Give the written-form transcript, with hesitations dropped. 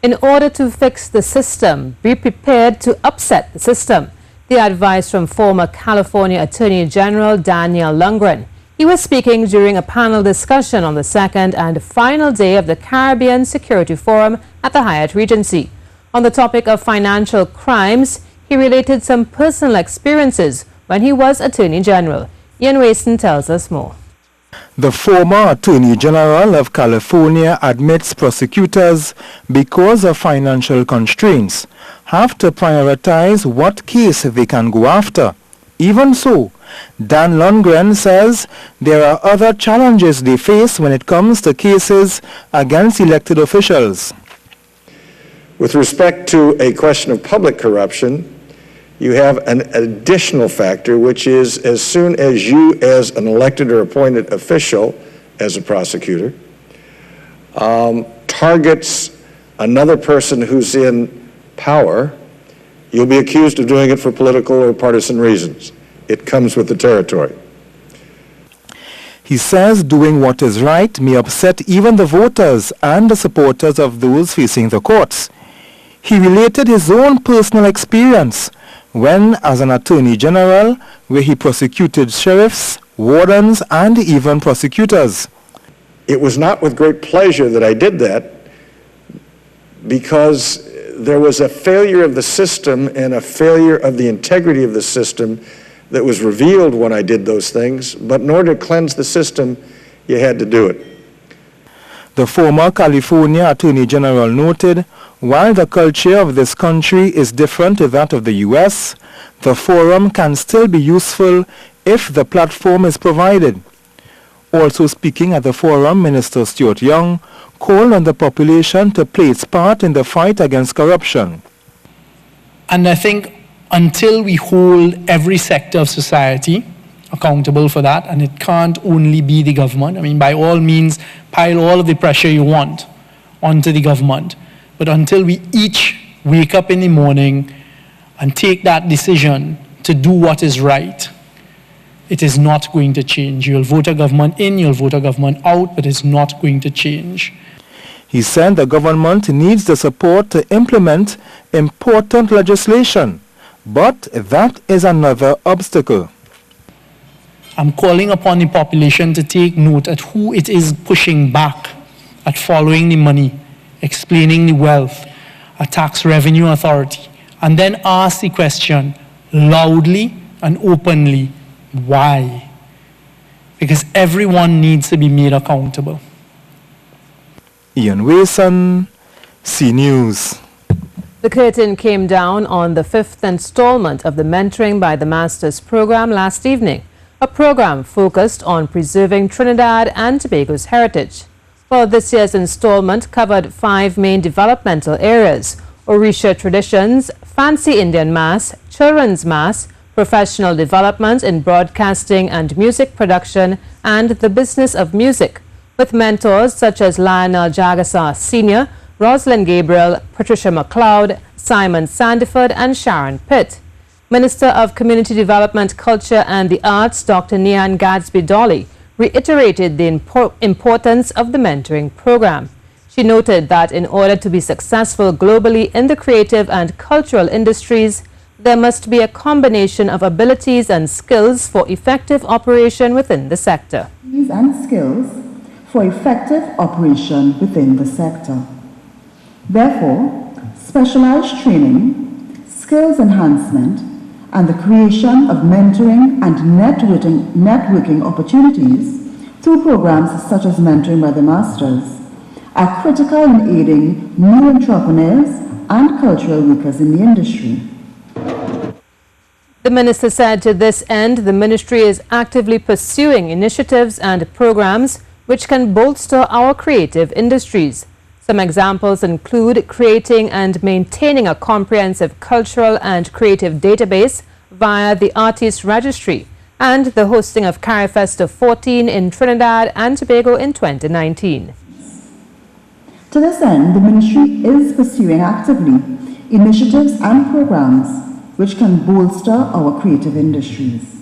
In order to fix the system, be prepared to upset the system. The advice from former California Attorney General Daniel Lungren. He was speaking during a panel discussion on the second and final day of the Caribbean Security Forum at the Hyatt Regency. On the topic of financial crimes, he related some personal experiences when he was Attorney General. Ian Waston tells us more. The former Attorney General of California admits prosecutors, because of financial constraints, have to prioritize what case they can go after. Even so, Dan Lungren says there are other challenges they face when it comes to cases against elected officials. With respect to a question of public corruption, you have an additional factor, which is as soon as you, as an elected or appointed official, as a prosecutor, targets another person who's in power, you'll be accused of doing it for political or partisan reasons. It comes with the territory. He says doing what is right may upset even the voters and the supporters of those facing the courts. He related his own personal experience when, as an Attorney General, where he prosecuted sheriffs, wardens, and even prosecutors. It was not with great pleasure that I did that, because there was a failure of the system and a failure of the integrity of the system that was revealed when I did those things, but in order to cleanse the system, you had to do it. The former California Attorney General noted, while the culture of this country is different to that of the U.S., the forum can still be useful if the platform is provided. Also speaking at the forum, Minister Stuart Young called on the population to play its part in the fight against corruption. And I think until we hold every sector of society accountable for that, and it can't only be the government. I mean, by all means, pile all of the pressure you want onto the government. But until we each wake up in the morning and take that decision to do what is right, it is not going to change. You'll vote a government in, you'll vote a government out, but it's not going to change. He said the government needs the support to implement important legislation, but that is another obstacle. I'm calling upon the population to take note at who it is pushing back at following the money, explaining the wealth, a tax revenue authority, and then ask the question loudly and openly, why? Because everyone needs to be made accountable. Ian Waston, C News. The curtain came down on the fifth installment of the Mentoring by the Masters program last evening, a program focused on preserving Trinidad and Tobago's heritage. Well, this year's installment covered 5 main developmental areas: Orisha traditions, fancy Indian mass, children's mass, professional development in broadcasting and music production, and the business of music, with mentors such as Lionel Jagassar Sr., Rosalind Gabriel, Patricia McLeod, Simon Sandiford, and Sharon Pitt. Minister of Community Development, Culture and the Arts, Dr. Nian Gadsby-Dolly, reiterated the importance of the mentoring program. She noted that in order to be successful globally in the creative and cultural industries, there must be a combination of abilities and skills for effective operation within the sector. And skills for effective operation within the sector. Therefore, specialized training, skills enhancement, and the creation of mentoring and networking opportunities through programs such as Mentoring by the Masters are critical in aiding new entrepreneurs and cultural workers in the industry. The minister said to this end, the ministry is actively pursuing initiatives and programs which can bolster our creative industries. Some examples include creating and maintaining a comprehensive cultural and creative database via the Artist Registry and the hosting of CariFesta 14 in Trinidad and Tobago in 2019. To this end, the ministry is pursuing actively initiatives and programs which can bolster our creative industries.